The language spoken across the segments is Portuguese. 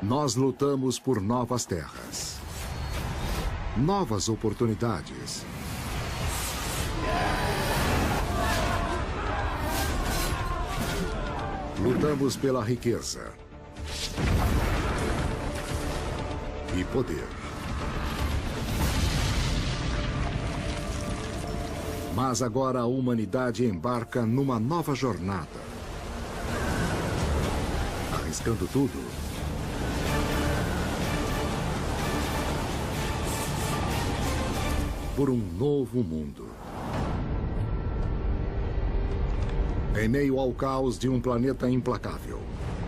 Nós lutamos por novas terras, novas oportunidades. Lutamos pela riqueza e poder. Mas agora a humanidade embarca numa nova jornada. Arriscando tudo. Por um novo mundo. Em meio ao caos de um planeta implacável,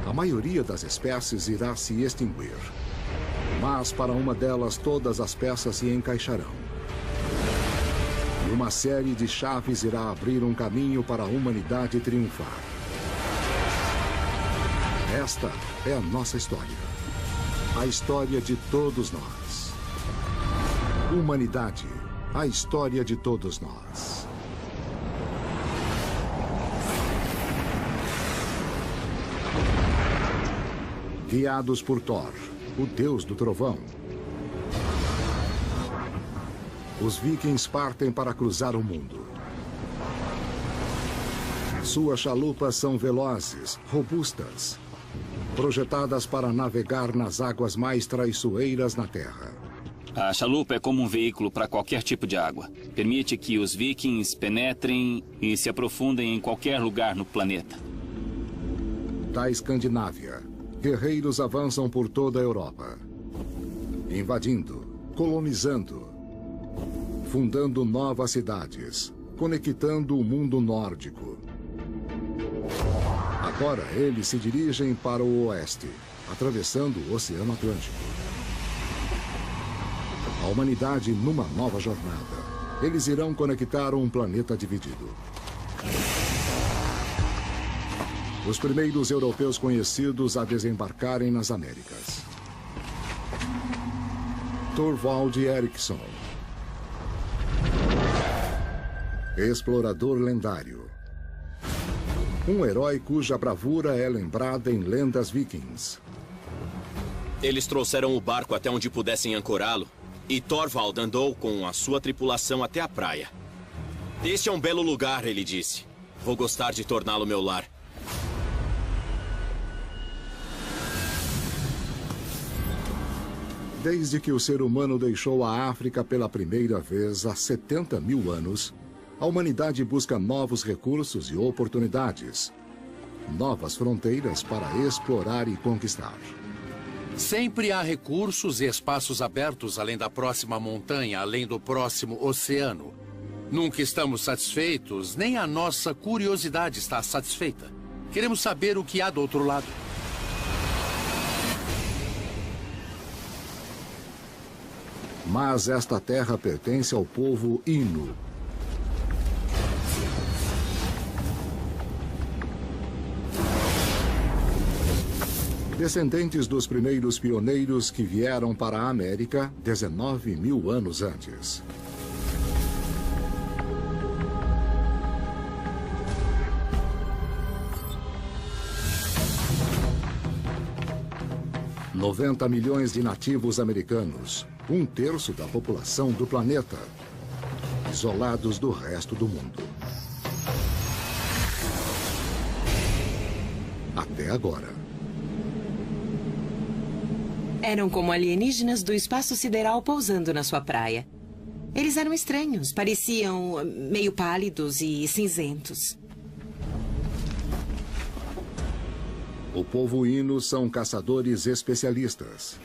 a maioria das espécies irá se extinguir. Mas para uma delas, todas as peças se encaixarão. E uma série de chaves irá abrir um caminho para a humanidade triunfar. Esta é a nossa história. A história de todos nós. Humanidade, a história de todos nós. Guiados por Thor, o deus do trovão, os vikings partem para cruzar o mundo. Suas chalupas são velozes, robustas, projetadas para navegar nas águas mais traiçoeiras na Terra. A chalupa é como um veículo para qualquer tipo de água. Permite que os vikings penetrem e se aprofundem em qualquer lugar no planeta. Da Escandinávia, guerreiros avançam por toda a Europa, invadindo, colonizando, fundando novas cidades, conectando o mundo nórdico. Agora eles se dirigem para o oeste, atravessando o Oceano Atlântico. A humanidade numa nova jornada. Eles irão conectar um planeta dividido. Os primeiros europeus conhecidos a desembarcarem nas Américas. Thorvald Eriksson. Explorador lendário. Um herói cuja bravura é lembrada em lendas vikings. Eles trouxeram o barco até onde pudessem ancorá-lo, e Thorvald andou com a sua tripulação até a praia. Este é um belo lugar, ele disse. Vou gostar de torná-lo meu lar. Desde que o ser humano deixou a África pela primeira vez há 70 mil anos, a humanidade busca novos recursos e oportunidades, novas fronteiras para explorar e conquistar. Sempre há recursos e espaços abertos além da próxima montanha, além do próximo oceano. Nunca estamos satisfeitos, nem a nossa curiosidade está satisfeita. Queremos saber o que há do outro lado. Mas esta terra pertence ao povo Innu. Descendentes dos primeiros pioneiros que vieram para a América 19 mil anos antes. $90 milhões de nativos americanos, um terço da população do planeta, isolados do resto do mundo. Até agora. Eram como alienígenas do espaço sideral pousando na sua praia. Eles eram estranhos, pareciam meio pálidos e cinzentos. O povo Innu são caçadores especialistas.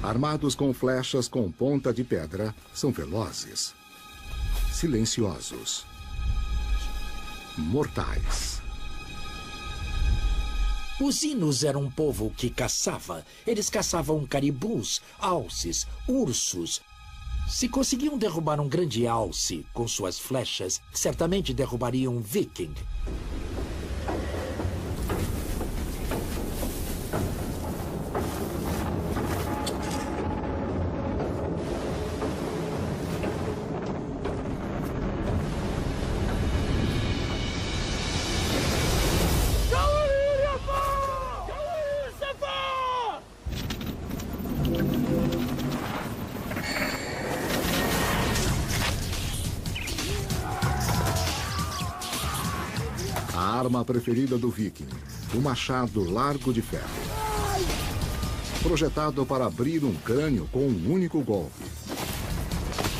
Armados com flechas com ponta de pedra, são velozes, silenciosos, mortais. Os Innus eram um povo que caçava. Eles caçavam caribus, alces, ursos. Se conseguiam derrubar um grande alce com suas flechas, certamente derrubariam um viking. arma preferida do viking, o machado largo de ferro. Projetado para abrir um crânio com um único golpe.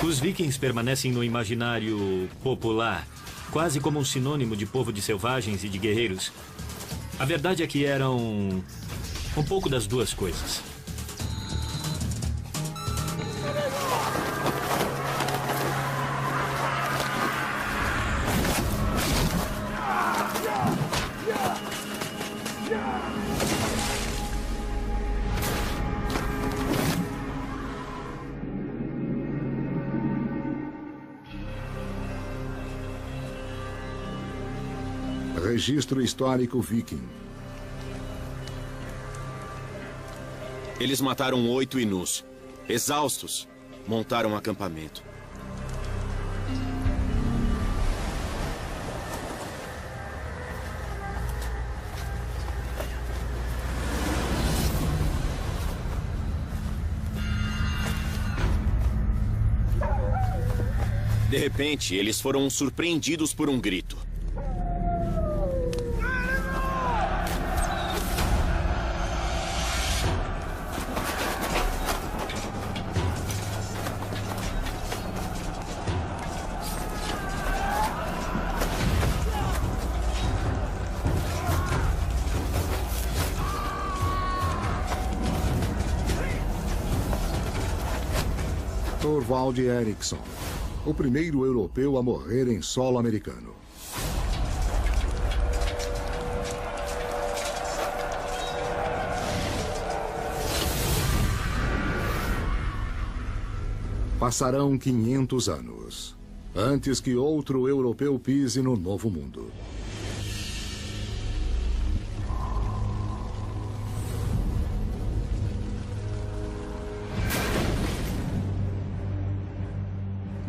Os vikings permanecem no imaginário popular, quase como um sinônimo de povo de selvagens e de guerreiros. A verdade é que eram um pouco das duas coisas. Registro histórico viking. Eles mataram 8 Inus. Exaustos, montaram um acampamento. De repente, eles foram surpreendidos por um grito. Thorvald Eriksson, o primeiro europeu a morrer em solo americano. Passarão 500 anos, antes que outro europeu pise no Novo Mundo.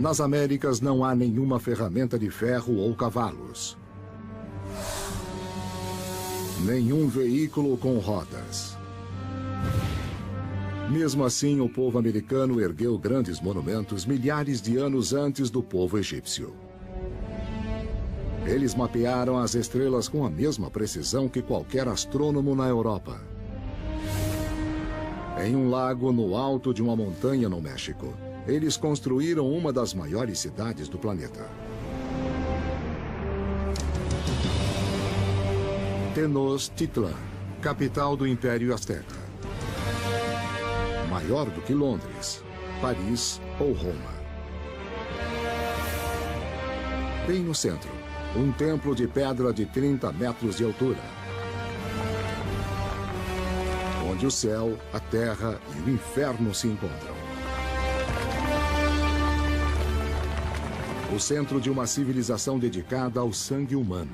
Nas Américas não há nenhuma ferramenta de ferro ou cavalos. Nenhum veículo com rodas. Mesmo assim, o povo americano ergueu grandes monumentos milhares de anos antes do povo egípcio. Eles mapearam as estrelas com a mesma precisão que qualquer astrônomo na Europa. Em um lago no alto de uma montanha no México, eles construíram uma das maiores cidades do planeta. Tenochtitlan, capital do Império Azteca. Maior do que Londres, Paris ou Roma. Bem no centro, um templo de pedra de 30 metros de altura, onde o céu, a terra e o inferno se encontram. O centro de uma civilização dedicada ao sangue humano.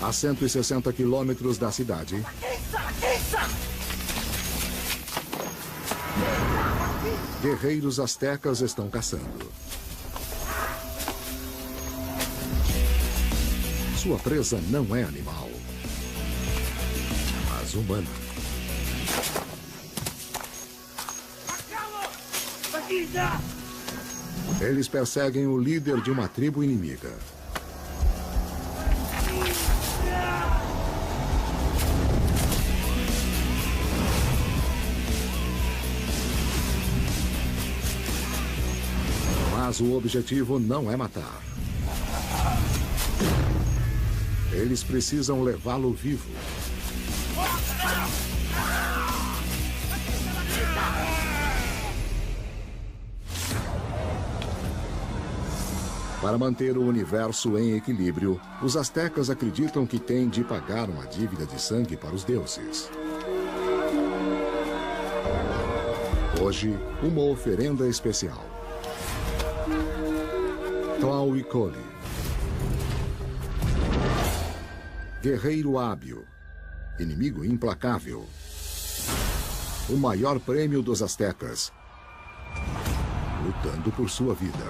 A 160 quilômetros da cidade, guerreiros astecas estão caçando. Sua presa não é animal, mas humana. Eles perseguem o líder de uma tribo inimiga. Mas o objetivo não é matar. Eles precisam levá-lo vivo. Para manter o universo em equilíbrio, os astecas acreditam que têm de pagar uma dívida de sangue para os deuses. Hoje, uma oferenda especial. Tlahuicoli. Guerreiro hábil, inimigo implacável. O maior prêmio dos astecas, lutando por sua vida.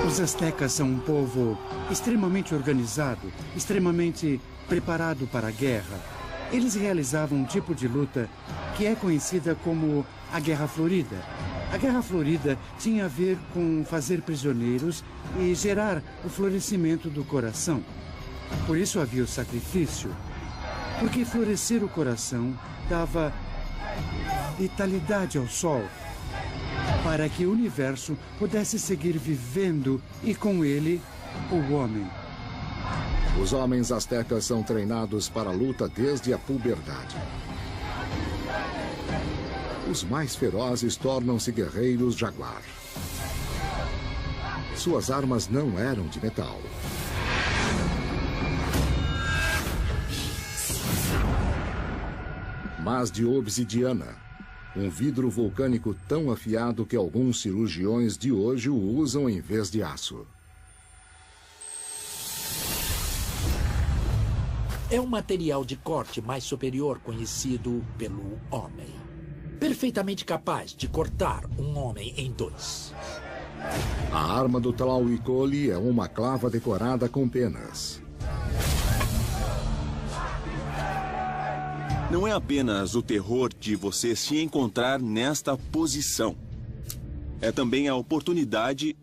Os astecas são um povo extremamente organizado, extremamente preparado para a guerra, eles realizavam um tipo de luta que é conhecida como a Guerra Florida. A Guerra Florida tinha a ver com fazer prisioneiros e gerar o florescimento do coração. Por isso havia o sacrifício, porque florescer o coração dava vitalidade ao sol, para que o universo pudesse seguir vivendo e com ele o homem. Os homens astecas são treinados para a luta desde a puberdade. Os mais ferozes tornam-se guerreiros jaguar. Suas armas não eram de metal. Mas de obsidiana, um vidro vulcânico tão afiado que alguns cirurgiões de hoje o usam em vez de aço. É um material de corte mais superior conhecido pelo homem. Perfeitamente capaz de cortar um homem em dois. A arma do Tlauicoli é uma clava decorada com penas. Não é apenas o terror de você se encontrar nesta posição. É também a oportunidade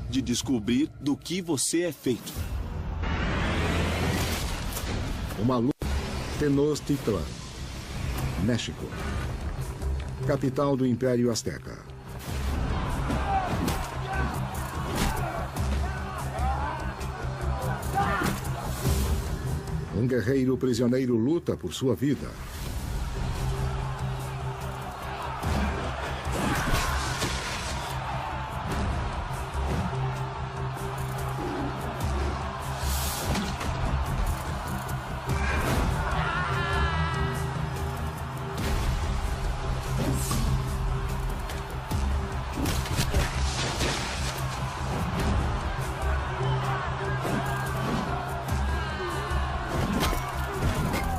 de descobrir do que você é feito. Uma luta. Tenochtitlan, México. Capital do Império Azteca. Um guerreiro prisioneiro luta por sua vida.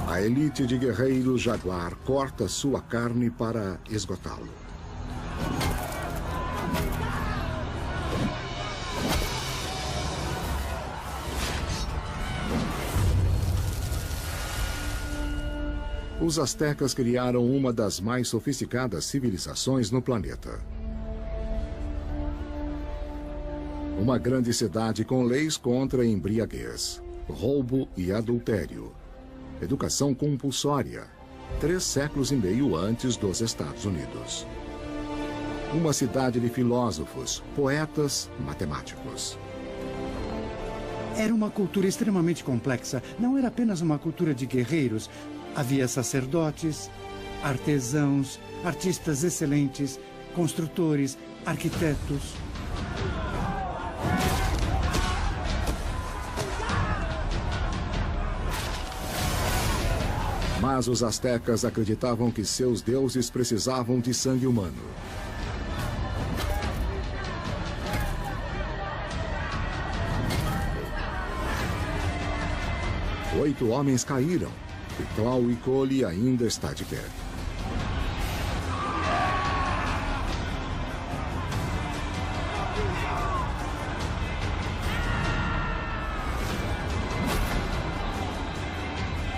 A elite de guerreiros jaguar corta sua carne para esgotá-lo. Os astecas criaram uma das mais sofisticadas civilizações no planeta. Uma grande cidade com leis contra a embriaguez, roubo e adultério. Educação compulsória, 3 séculos e meio antes dos Estados Unidos. Uma cidade de filósofos, poetas, matemáticos. Era uma cultura extremamente complexa. Não era apenas uma cultura de guerreiros. Havia sacerdotes, artesãos, artistas excelentes, construtores, arquitetos. Mas os astecas acreditavam que seus deuses precisavam de sangue humano. Oito homens caíram e Tlauicoli ainda está de pé.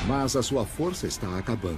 Mas a sua força está acabando.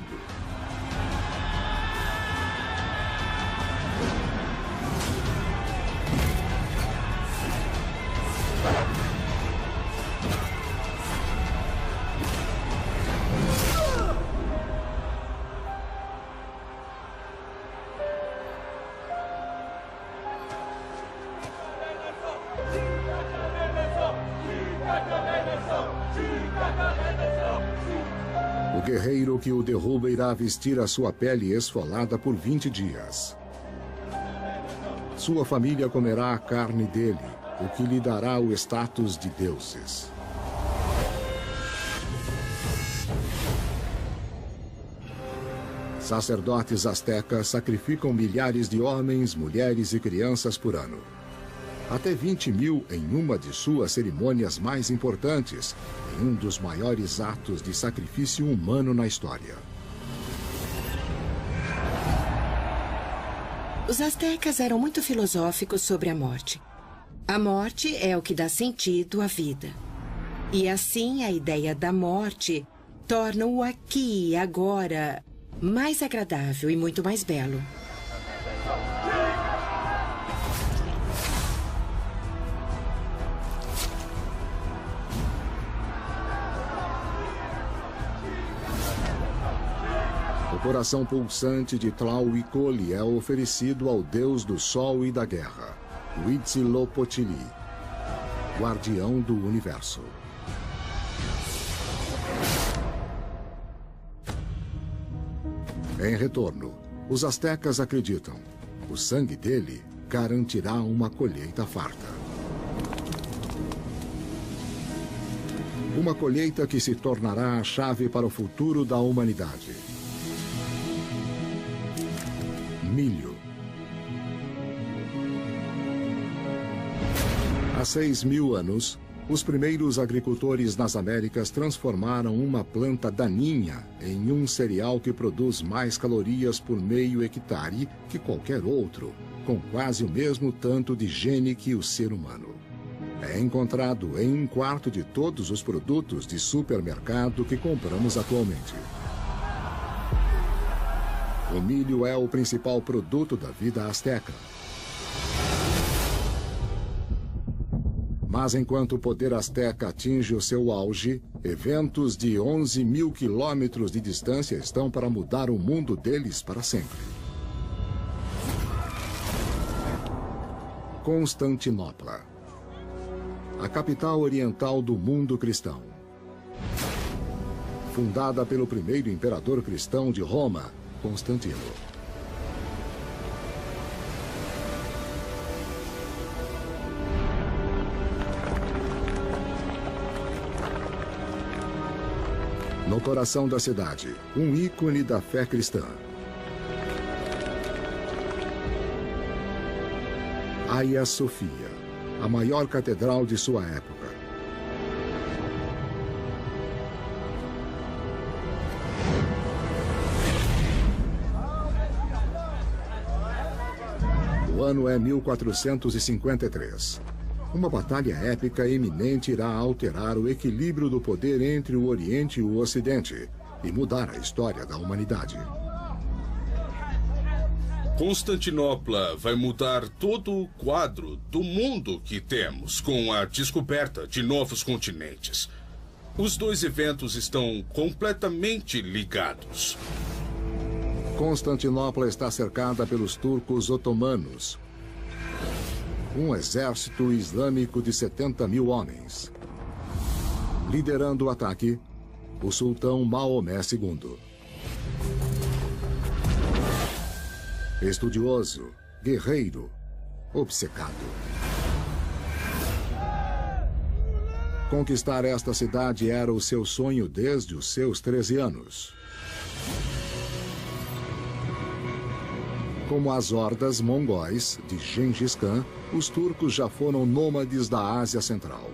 O guerreiro que o derruba irá vestir a sua pele esfolada por 20 dias. Sua família comerá a carne dele, o que lhe dará o status de deuses. Sacerdotes astecas sacrificam milhares de homens, mulheres e crianças por ano. Até 20.000 em uma de suas cerimônias mais importantes, em um dos maiores atos de sacrifício humano na história. Os astecas eram muito filosóficos sobre a morte. A morte é o que dá sentido à vida. E assim a ideia da morte torna o aqui e agora mais agradável e muito mais belo. O coração pulsante de Tlauicoli é oferecido ao deus do sol e da guerra, Huitzilopochtli, guardião do universo. Em retorno, os astecas acreditam: o sangue dele garantirá uma colheita farta. Uma colheita que se tornará a chave para o futuro da humanidade. Milho. Há 6.000 anos, os primeiros agricultores nas Américas transformaram uma planta daninha em um cereal que produz mais calorias por meio hectare que qualquer outro, com quase o mesmo tanto de gene que o ser humano. É encontrado em 1/4 de todos os produtos de supermercado que compramos atualmente. O milho é o principal produto da vida asteca. Mas enquanto o poder asteca atinge o seu auge, eventos de 11.000 quilômetros de distância estão para mudar o mundo deles para sempre. Constantinopla, a capital oriental do mundo cristão. Fundada pelo primeiro imperador cristão de Roma, Constantino. No coração da cidade, um ícone da fé cristã. Hagia Sophia, a maior catedral de sua época. O ano é 1453. Uma batalha épica iminente irá alterar o equilíbrio do poder entre o Oriente e o Ocidente e mudar a história da humanidade. Constantinopla vai mudar todo o quadro do mundo que temos com a descoberta de novos continentes. Os dois eventos estão completamente ligados. Constantinopla está cercada pelos turcos otomanos, um exército islâmico de 70.000 homens. Liderando o ataque, o sultão Maomé II. Estudioso, guerreiro, obcecado. Conquistar esta cidade era o seu sonho desde os seus 13 anos. Como as hordas mongóis de Gengis Khan, os turcos já foram nômades da Ásia Central.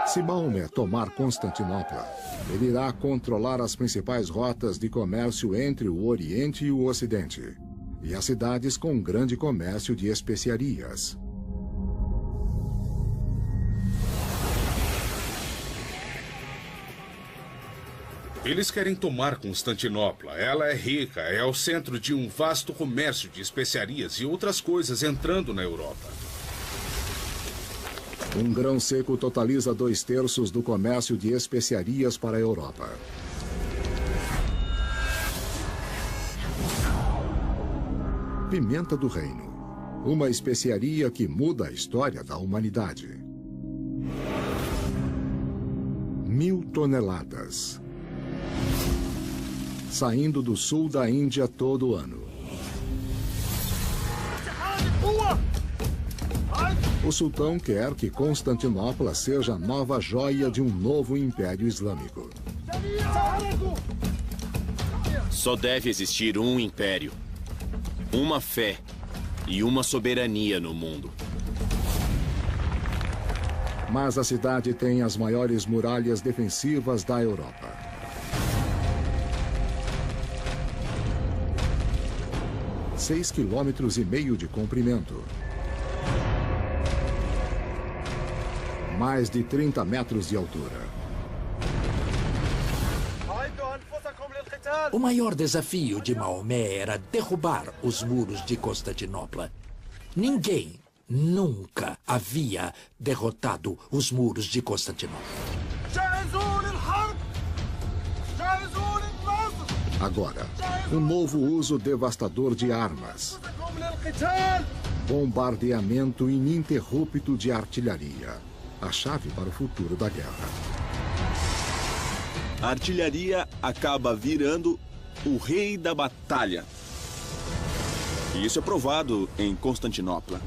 Se Maomé tomar Constantinopla, ele irá controlar as principais rotas de comércio entre o Oriente e o Ocidente, e as cidades com grande comércio de especiarias. Eles querem tomar Constantinopla. Ela é rica, é o centro de um vasto comércio de especiarias e outras coisas entrando na Europa. Um grão seco totaliza 2/3 do comércio de especiarias para a Europa. Pimenta do reino, uma especiaria que muda a história da humanidade. 1000 toneladas. Saindo do sul da Índia todo ano. O sultão quer que Constantinopla seja a nova joia de um novo império islâmico. Só deve existir um império, uma fé e uma soberania no mundo. Mas a cidade tem as maiores muralhas defensivas da Europa. 6,5 km de comprimento. Mais de 30 metros de altura. O maior desafio de Maomé era derrubar os muros de Constantinopla. Ninguém nunca havia derrotado os muros de Constantinopla. Agora, um novo uso devastador de armas. Bombardeamento ininterrupto de artilharia. A chave para o futuro da guerra. A artilharia acaba virando o rei da batalha. E isso é provado em Constantinopla.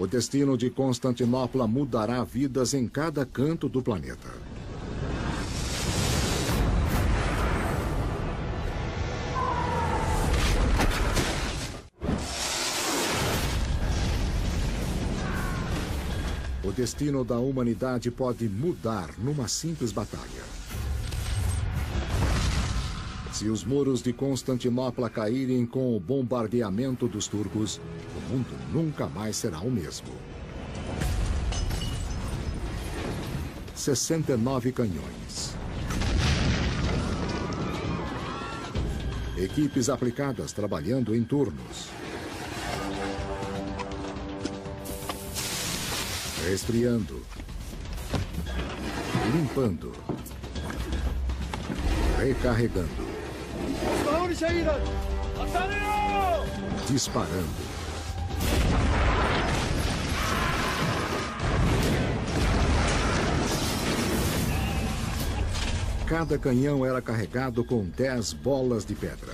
O destino de Constantinopla mudará vidas em cada canto do planeta. O destino da humanidade pode mudar numa simples batalha. Se os muros de Constantinopla caírem com o bombardeamento dos turcos, o mundo nunca mais será o mesmo. 69 canhões. Equipes aplicadas trabalhando em turnos. Resfriando. Limpando. Recarregando. Disparando. Cada canhão era carregado com 10 bolas de pedra.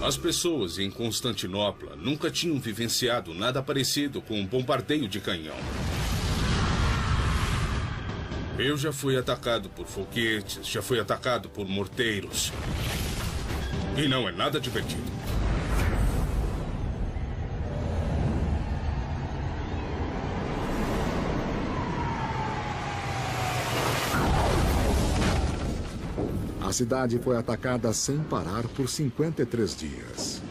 As pessoas em Constantinopla nunca tinham vivenciado nada parecido com um bombardeio de canhão. Eu já fui atacado por foguetes, já fui atacado por morteiros. E não é nada divertido. A cidade foi atacada sem parar por 53 dias.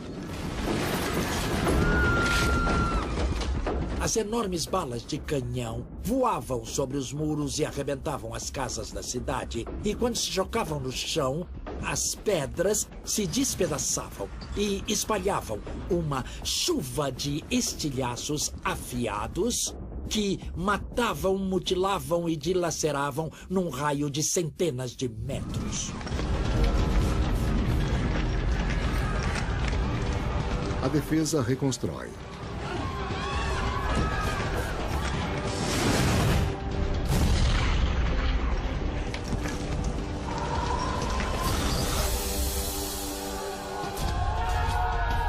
As enormes balas de canhão voavam sobre os muros e arrebentavam as casas da cidade. E quando se chocavam no chão, as pedras se despedaçavam e espalhavam uma chuva de estilhaços afiados que matavam, mutilavam e dilaceravam num raio de centenas de metros. A defesa reconstrói.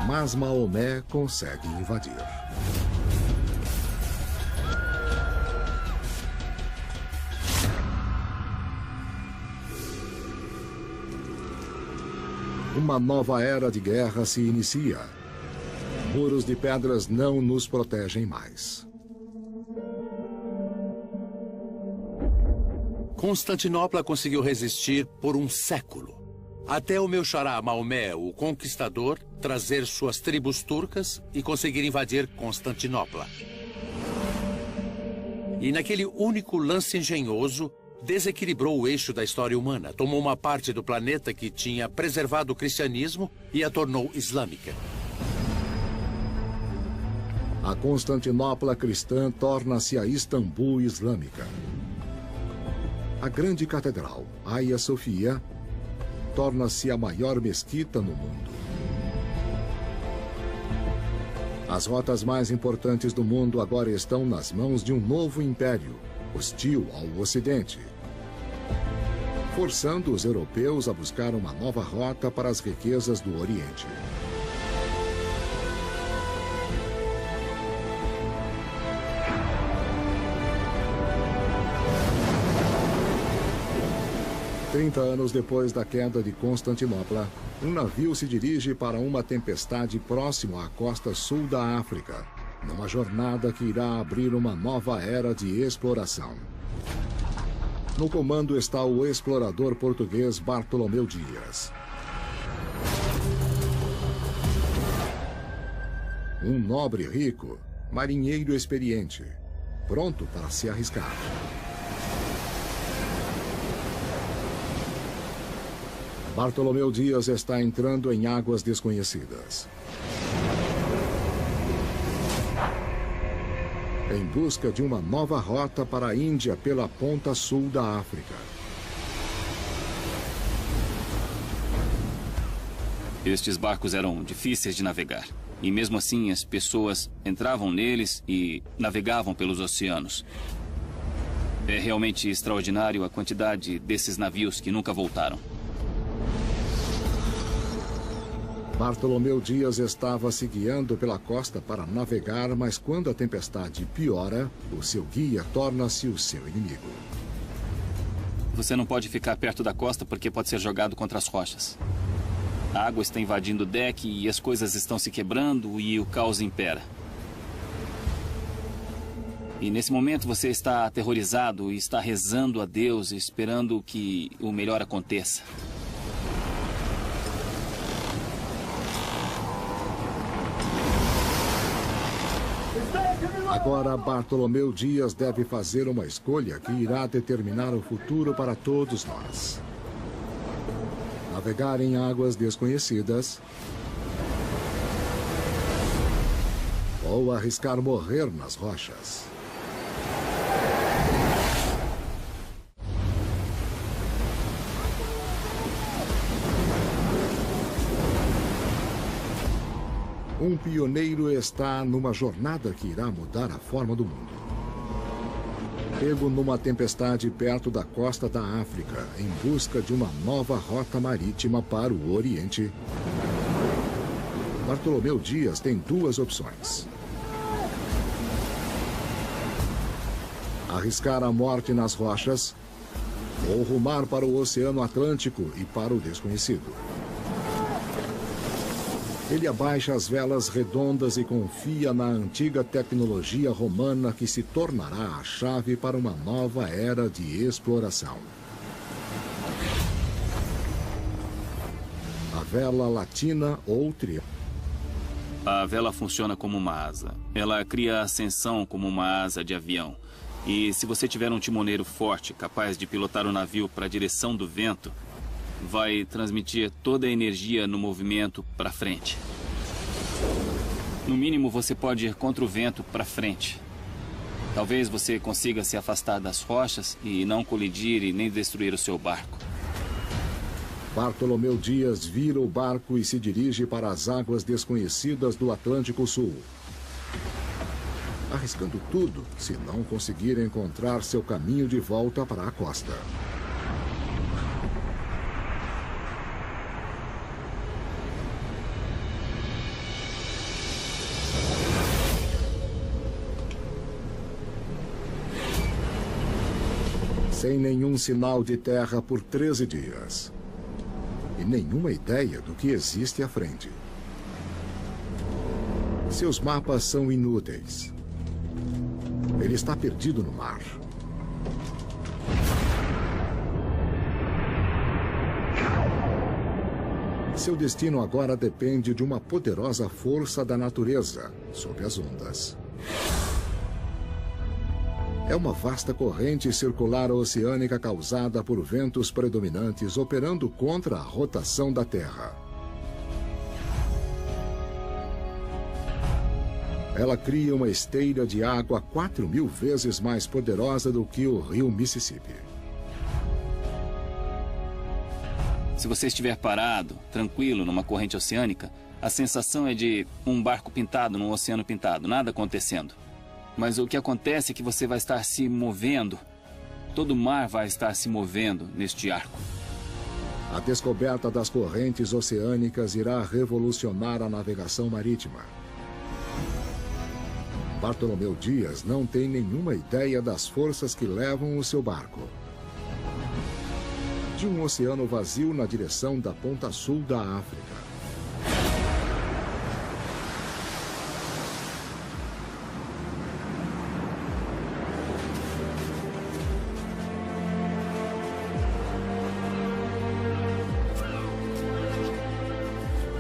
Mas Maomé consegue invadir. Uma nova era de guerra se inicia. Muros de pedras não nos protegem mais. Constantinopla conseguiu resistir por um século. Até o meu xará Maomé, o Conquistador, trazer suas tribos turcas e conseguir invadir Constantinopla. E naquele único lance engenhoso, desequilibrou o eixo da história humana, tomou uma parte do planeta que tinha preservado o cristianismo e a tornou islâmica. A Constantinopla cristã torna-se a Istambul islâmica. A grande catedral, Hagia Sophia, torna-se a maior mesquita no mundo. As rotas mais importantes do mundo agora estão nas mãos de um novo império, hostil ao Ocidente, forçando os europeus a buscar uma nova rota para as riquezas do Oriente. Trinta anos depois da queda de Constantinopla, um navio se dirige para uma tempestade próximo à costa sul da África, numa jornada que irá abrir uma nova era de exploração. No comando está o explorador português Bartolomeu Dias. Um nobre rico, marinheiro experiente, pronto para se arriscar. Bartolomeu Dias está entrando em águas desconhecidas. Em busca de uma nova rota para a Índia pela ponta sul da África. Estes barcos eram difíceis de navegar. E mesmo assim, as pessoas entravam neles e navegavam pelos oceanos. É realmente extraordinário a quantidade desses navios que nunca voltaram. Bartolomeu Dias estava se guiando pela costa para navegar, mas quando a tempestade piora, o seu guia torna-se o seu inimigo. Você não pode ficar perto da costa porque pode ser jogado contra as rochas. A água está invadindo o deck e as coisas estão se quebrando e o caos impera. E nesse momento você está aterrorizado e está rezando a Deus, esperando que o melhor aconteça. Agora, Bartolomeu Dias deve fazer uma escolha que irá determinar o futuro para todos nós. Navegar em águas desconhecidas ou arriscar morrer nas rochas. Um pioneiro está numa jornada que irá mudar a forma do mundo. Pego numa tempestade perto da costa da África, em busca de uma nova rota marítima para o Oriente, Bartolomeu Dias tem duas opções. Arriscar a morte nas rochas ou rumar para o Oceano Atlântico e para o desconhecido. Ele abaixa as velas redondas e confia na antiga tecnologia romana que se tornará a chave para uma nova era de exploração. A vela latina ou triângulo. A vela funciona como uma asa. Ela cria ascensão como uma asa de avião. E se você tiver um timoneiro forte, capaz de pilotar o navio para a direção do vento, vai transmitir toda a energia no movimento para frente. No mínimo, você pode ir contra o vento para frente. Talvez você consiga se afastar das rochas e não colidir e nem destruir o seu barco. Bartolomeu Dias vira o barco e se dirige para as águas desconhecidas do Atlântico Sul. Arriscando tudo se não conseguir encontrar seu caminho de volta para a costa. Sem nenhum sinal de terra por 13 dias. E nenhuma ideia do que existe à frente. Seus mapas são inúteis. Ele está perdido no mar. Seu destino agora depende de uma poderosa força da natureza sob as ondas. É uma vasta corrente circular oceânica causada por ventos predominantes operando contra a rotação da Terra. Ela cria uma esteira de água 4.000 vezes mais poderosa do que o rio Mississippi. Se você estiver parado, tranquilo, numa corrente oceânica, a sensação é de um barco pintado num oceano pintado, nada acontecendo. Mas o que acontece é que você vai estar se movendo. Todo o mar vai estar se movendo neste arco. A descoberta das correntes oceânicas irá revolucionar a navegação marítima. Bartolomeu Dias não tem nenhuma ideia das forças que levam o seu barco. De um oceano vazio na direção da ponta sul da África.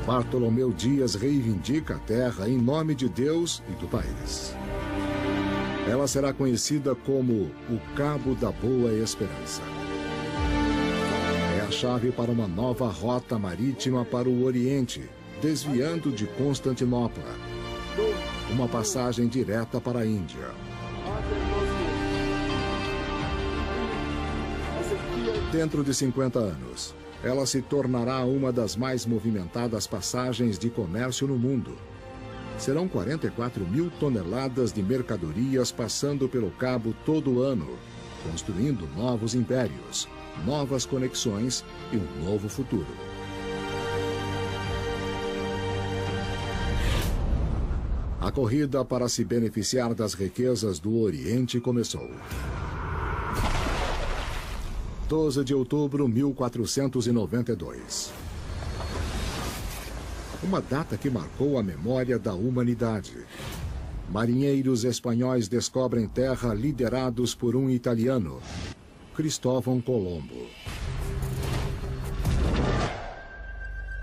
Bartolomeu Dias reivindica a terra em nome de Deus e do país. Ela será conhecida como o Cabo da Boa Esperança. É a chave para uma nova rota marítima para o Oriente, desviando de Constantinopla. Uma passagem direta para a Índia. Dentro de 50 anos, ela se tornará uma das mais movimentadas passagens de comércio no mundo. Serão 44 mil toneladas de mercadorias passando pelo cabo todo ano, construindo novos impérios, novas conexões e um novo futuro. A corrida para se beneficiar das riquezas do Oriente começou. 12 de outubro de 1492. Uma data que marcou a memória da humanidade. Marinheiros espanhóis descobrem terra liderados por um italiano, Cristóvão Colombo.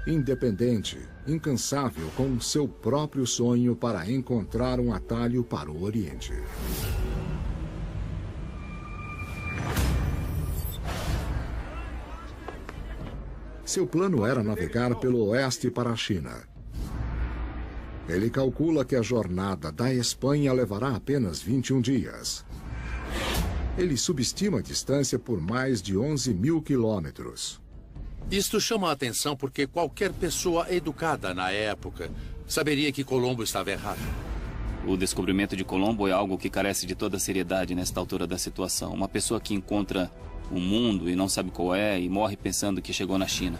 Independente, incansável com seu próprio sonho para encontrar um atalho para o Oriente. Seu plano era navegar pelo oeste para a China. Ele calcula que a jornada da Espanha levará apenas 21 dias. Ele subestima a distância por mais de 11 mil quilômetros. Isto chama a atenção porque qualquer pessoa educada na época saberia que Colombo estava errado. O descobrimento de Colombo é algo que carece de toda seriedade nesta altura da situação. Uma pessoa que encontra o mundo e não sabe qual é e morre pensando que chegou na China.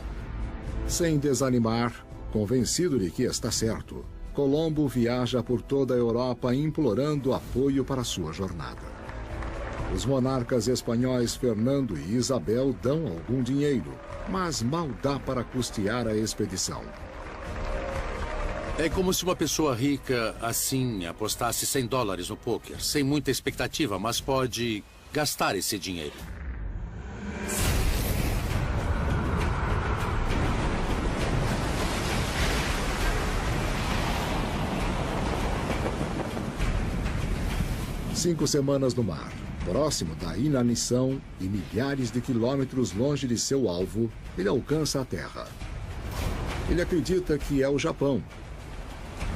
Sem desanimar, convencido de que está certo, Colombo viaja por toda a Europa implorando apoio para sua jornada. Os monarcas espanhóis Fernando e Isabel dão algum dinheiro, mas mal dá para custear a expedição. É como se uma pessoa rica, assim, apostasse $100 no pôquer, sem muita expectativa, mas pode gastar esse dinheiro. Cinco semanas no mar, próximo da inanição e milhares de quilômetros longe de seu alvo, ele alcança a Terra. Ele acredita que é o Japão.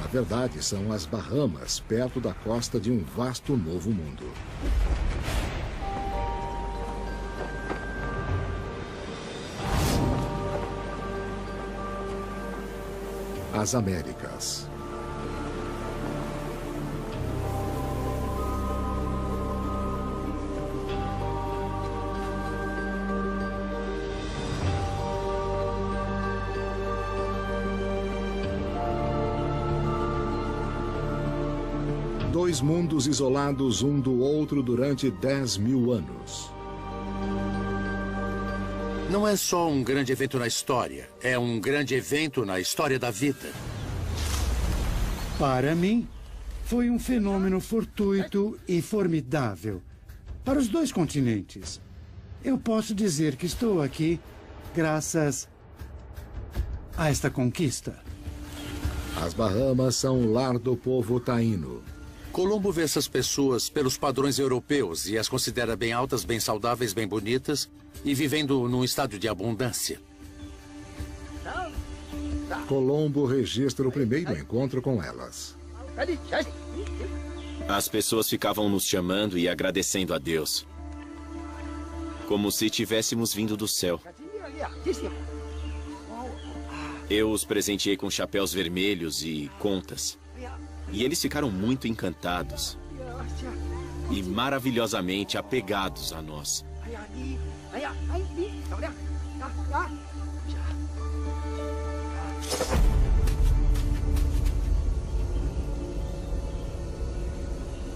Na verdade, são as Bahamas, perto da costa de um vasto novo mundo. As Américas. Dois mundos isolados um do outro durante 10 mil anos. Não é só um grande evento na história, é um grande evento na história da vida. Para mim, foi um fenômeno fortuito e formidável. Para os dois continentes. Eu posso dizer que estou aqui graças a esta conquista. As Bahamas são o lar do povo taíno. Colombo vê essas pessoas pelos padrões europeus e as considera bem altas, bem saudáveis, bem bonitas e vivendo num estado de abundância. Colombo registra o primeiro encontro com elas. As pessoas ficavam nos chamando e agradecendo a Deus. Como se tivéssemos vindo do céu. Eu os presenteei com chapéus vermelhos e contas. E eles ficaram muito encantados. e maravilhosamente apegados a nós.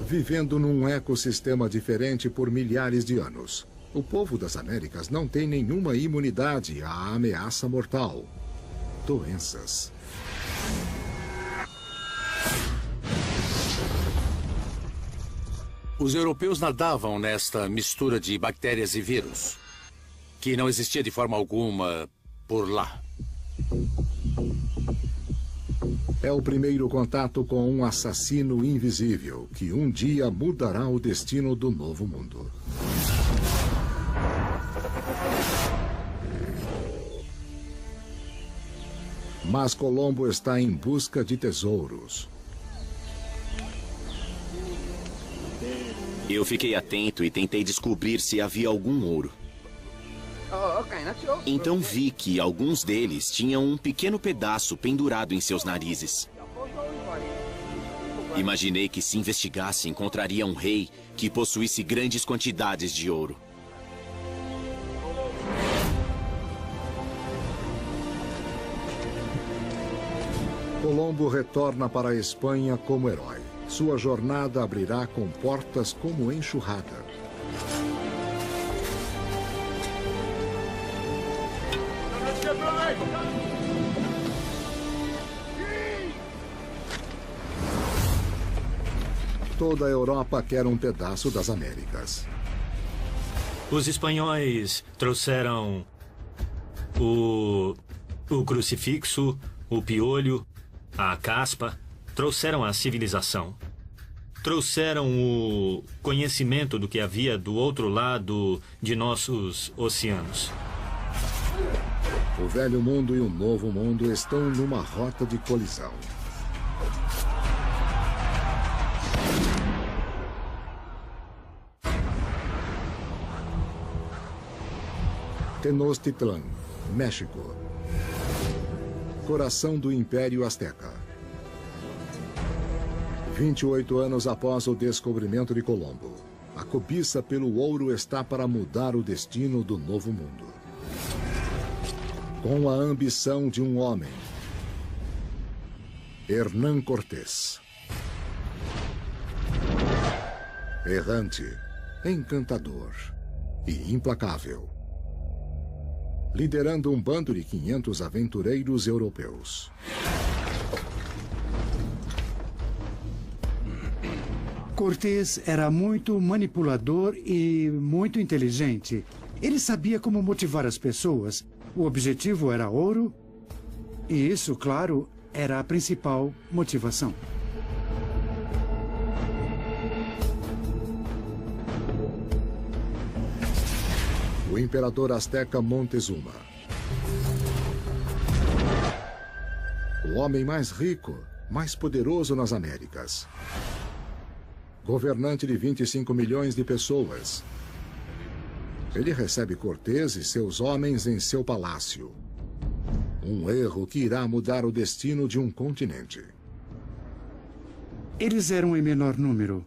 Vivendo num ecossistema diferente por milhares de anos, o povo das Américas não tem nenhuma imunidade à ameaça mortal: doenças. Os europeus nadavam nesta mistura de bactérias e vírus, que não existia de forma alguma por lá. É o primeiro contato com um assassino invisível que um dia mudará o destino do Novo Mundo. Mas Colombo está em busca de tesouros. Eu fiquei atento e tentei descobrir se havia algum ouro. Então vi que alguns deles tinham um pequeno pedaço pendurado em seus narizes. Imaginei que, se investigasse, encontraria um rei que possuísse grandes quantidades de ouro. Colombo retorna para a Espanha como herói. Sua jornada abrirá com portas como enxurrada. Toda a Europa quer um pedaço das Américas. Os espanhóis trouxeram o crucifixo, o piolho, a caspa, trouxeram a civilização. Trouxeram o conhecimento do que havia do outro lado de nossos oceanos. O velho mundo e o novo mundo estão numa rota de colisão. Tenochtitlan, México. Coração do Império Azteca. 28 anos após o descobrimento de Colombo, a cobiça pelo ouro está para mudar o destino do Novo Mundo. Com a ambição de um homem, Hernán Cortés. Errante, encantador e implacável. Liderando um bando de 500 aventureiros europeus. Cortés era muito manipulador e muito inteligente. Ele sabia como motivar as pessoas. O objetivo era ouro, e isso, claro, era a principal motivação. O imperador azteca Montezuma. O homem mais rico, mais poderoso nas Américas. Governante de 25 milhões de pessoas. Ele recebe Cortés e seus homens em seu palácio. Um erro que irá mudar o destino de um continente. Eles eram em menor número.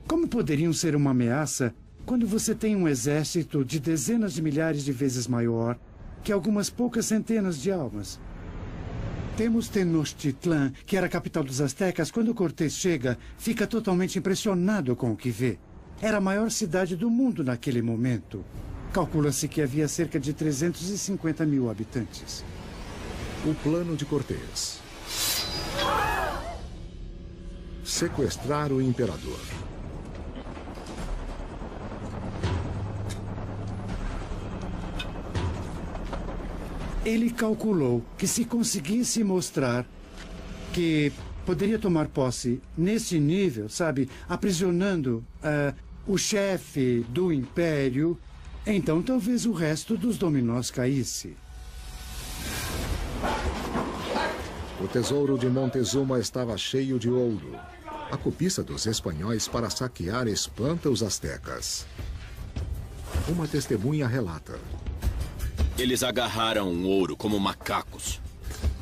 Como poderiam ser uma ameaça quando você tem um exército de dezenas de milhares de vezes maior que algumas poucas centenas de almas? Temos Tenochtitlan, que era a capital dos astecas. Quando Cortés chega, fica totalmente impressionado com o que vê. Era a maior cidade do mundo naquele momento. Calcula-se que havia cerca de 350 mil habitantes. O plano de Cortés: sequestrar o imperador. Ele calculou que, se conseguisse mostrar que poderia tomar posse nesse nível, sabe, aprisionando o chefe do império, então talvez o resto dos dominós caísse. O tesouro de Montezuma estava cheio de ouro. A cobiça dos espanhóis para saquear espanta os astecas. Uma testemunha relata: eles agarraram o ouro como macacos.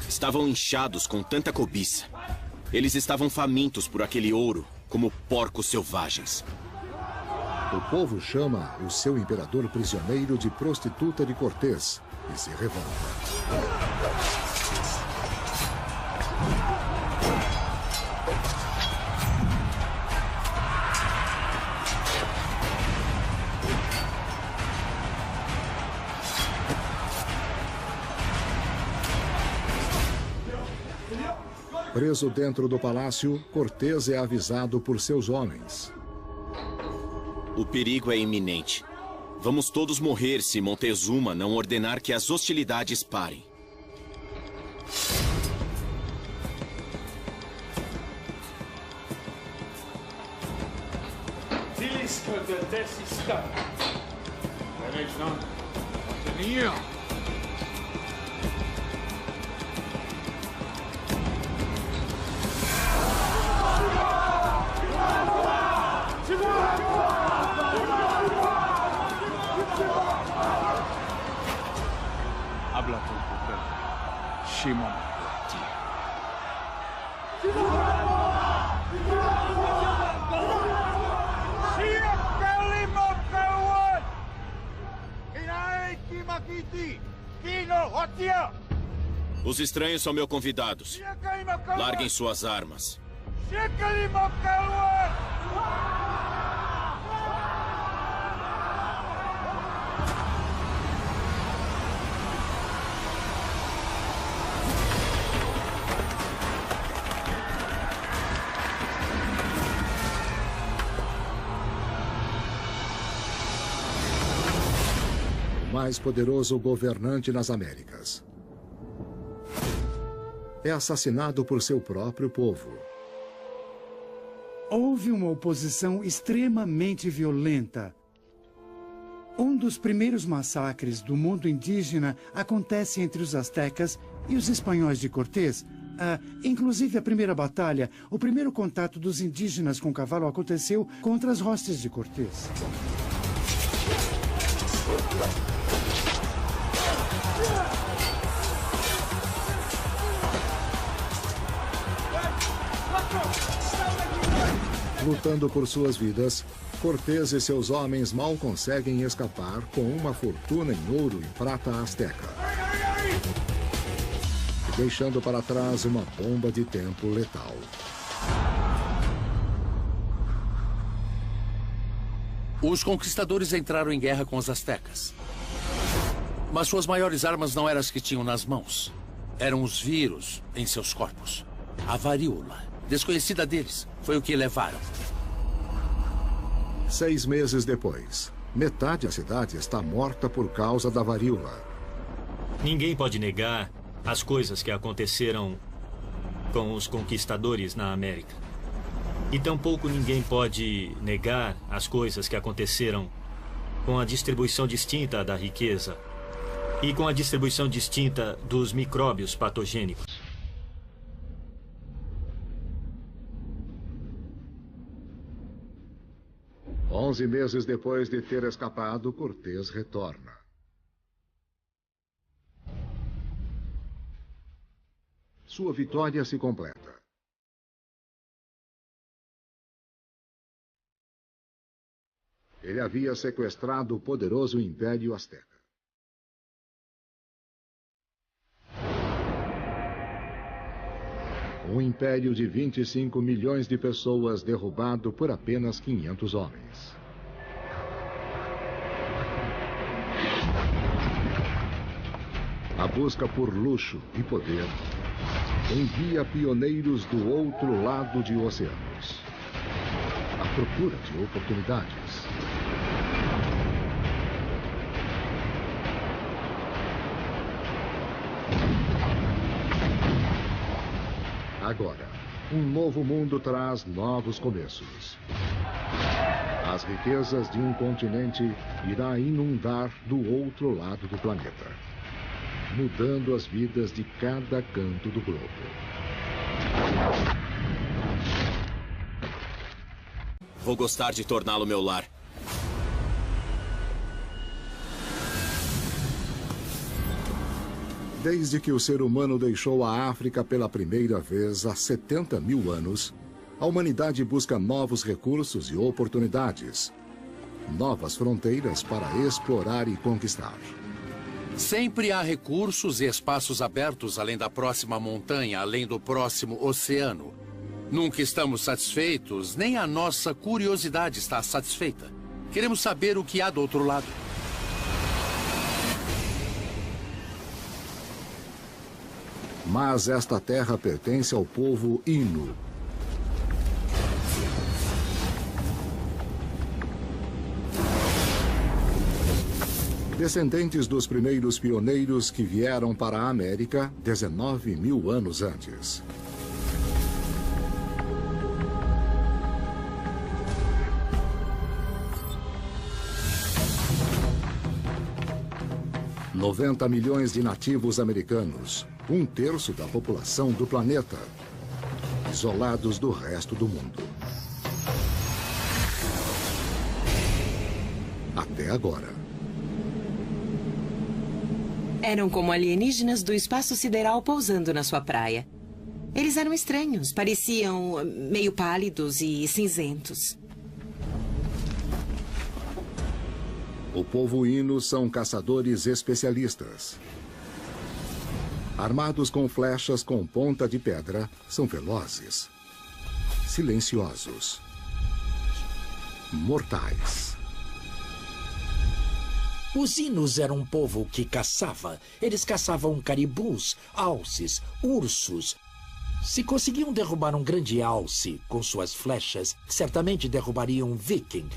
Estavam inchados com tanta cobiça. Eles estavam famintos por aquele ouro como porcos selvagens. O povo chama o seu imperador prisioneiro de prostituta de Cortés e se revolta. Preso dentro do palácio, Cortés é avisado por seus homens. O perigo é iminente. Vamos todos morrer se Montezuma não ordenar que as hostilidades parem. Habla con tu jefe, Shimon. Os estranhos são meus convidados. Larguem suas armas. O mais poderoso governante nas Américas é assassinado por seu próprio povo. Houve uma oposição extremamente violenta. Um dos primeiros massacres do mundo indígena acontece entre os astecas e os espanhóis de Cortés. Inclusive a primeira batalha, o primeiro contato dos indígenas com o cavalo aconteceu contra as hostes de Cortés. Lutando por suas vidas, Cortés e seus homens mal conseguem escapar com uma fortuna em ouro e prata asteca, deixando para trás uma bomba de tempo letal. Os conquistadores entraram em guerra com os astecas. Mas suas maiores armas não eram as que tinham nas mãos. Eram os vírus em seus corpos. A varíola, desconhecida deles, foi o que levaram. 6 meses depois, metade da cidade está morta por causa da varíola. Ninguém pode negar as coisas que aconteceram com os conquistadores na América. E tampouco ninguém pode negar as coisas que aconteceram com a distribuição distinta da riqueza e com a distribuição distinta dos micróbios patogênicos. Onze meses depois de ter escapado, Cortés retorna. Sua vitória se completa. Ele havia sequestrado o poderoso Império Azteca. Um império de 25 milhões de pessoas derrubado por apenas 500 homens. A busca por luxo e poder envia pioneiros do outro lado de oceanos, à procura de oportunidades. Agora, um novo mundo traz novos começos. As riquezas de um continente irá inundar do outro lado do planeta, mudando as vidas de cada canto do globo. Vou gostar de torná-lo meu lar. Desde que o ser humano deixou a África pela primeira vez há 70 mil anos, A humanidade busca novos recursos e oportunidades. Novas fronteiras para explorar e conquistar. Sempre há recursos e espaços abertos além da próxima montanha, além do próximo oceano. Nunca estamos satisfeitos, nem a nossa curiosidade está satisfeita. Queremos saber o que há do outro lado. Mas esta terra pertence ao povo Innu. Descendentes dos primeiros pioneiros que vieram para a América 19.000 anos antes. $90 milhões de nativos americanos, 1/3 da população do planeta, isolados do resto do mundo. Até agora. Eram como alienígenas do espaço sideral pousando na sua praia. Eles eram estranhos, pareciam meio pálidos e cinzentos. O povo Innu são caçadores especialistas. Armados com flechas com ponta de pedra, são velozes, silenciosos, mortais. Os Innus eram um povo que caçava. Eles caçavam caribus, alces, ursos. Se conseguiam derrubar um grande alce com suas flechas, certamente derrubariam um viking.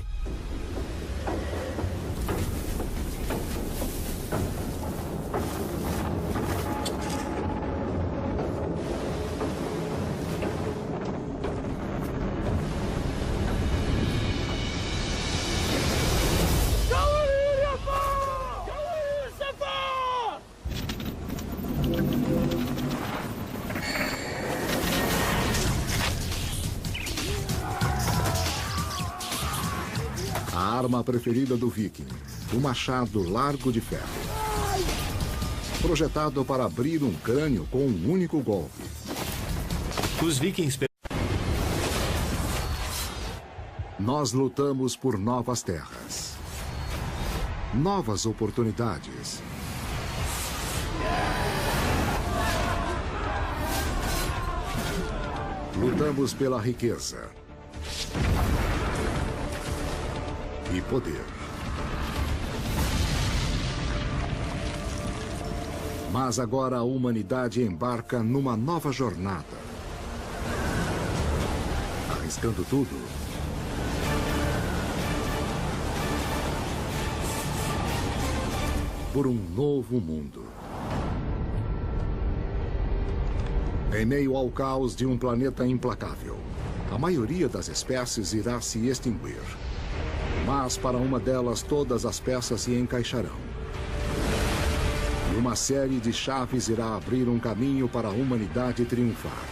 A arma preferida do viking, o machado largo de ferro. Projetado para abrir um crânio com um único golpe. Os vikings... Nós lutamos por novas terras. Novas oportunidades. Lutamos pela riqueza. E poder. Mas agora a humanidade embarca numa nova jornada. Arriscando tudo. Por um novo mundo. Em meio ao caos de um planeta implacável, a maioria das espécies irá se extinguir. Mas para uma delas todas as peças se encaixarão. E uma série de chaves irá abrir um caminho para a humanidade triunfar.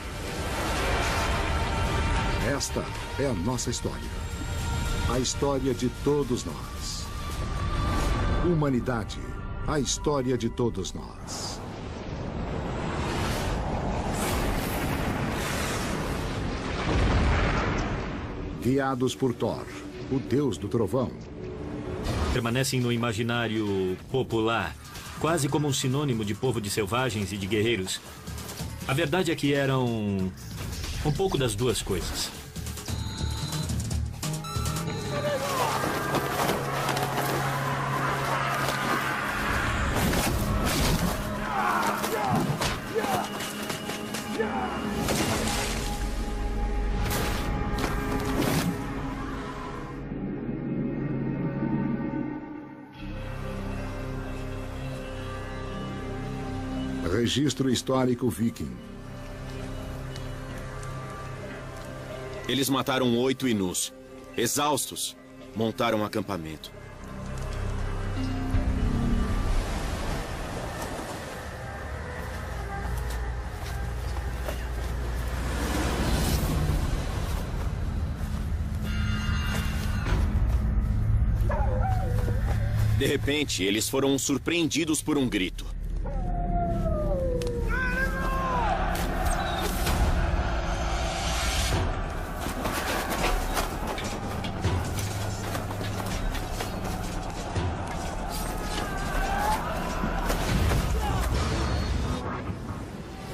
Esta é a nossa história. A história de todos nós. Humanidade, a história de todos nós. Guiados por Thor, o deus do trovão. Permanecem no imaginário popular, quase como um sinônimo de povo de selvagens e de guerreiros. A verdade é que eram um pouco das duas coisas. Registro histórico viking. Eles mataram 8 Innus. Exaustos, montaram um acampamento. De repente, eles foram surpreendidos por um grito.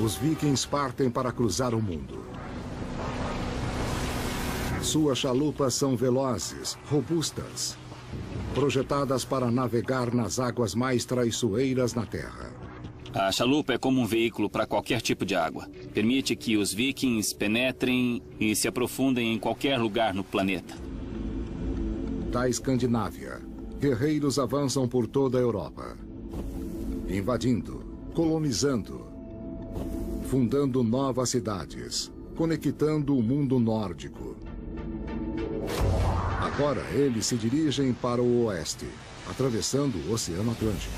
Os vikings partem para cruzar o mundo. Suas chalupas são velozes, robustas, projetadas para navegar nas águas mais traiçoeiras na Terra. A chalupa é como um veículo para qualquer tipo de água. Permite que os vikings penetrem e se aprofundem em qualquer lugar no planeta. Da Escandinávia, guerreiros avançam por toda a Europa, invadindo, colonizando, fundando novas cidades, conectando o mundo nórdico. Agora eles se dirigem para o oeste, atravessando o Oceano Atlântico.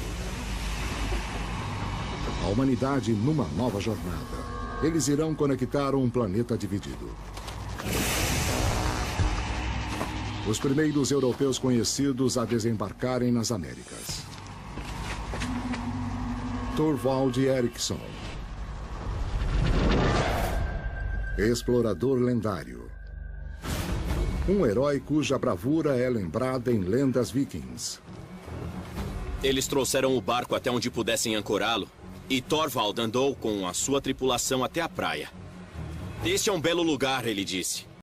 A humanidade numa nova jornada. Eles irão conectar um planeta dividido. Os primeiros europeus conhecidos a desembarcarem nas Américas. Thorvald Eriksson. Explorador lendário. Um herói cuja bravura é lembrada em lendas vikings. Eles trouxeram o barco até onde pudessem ancorá-lo, e Thorvald andou com a sua tripulação até a praia. Este é um belo lugar, ele disse.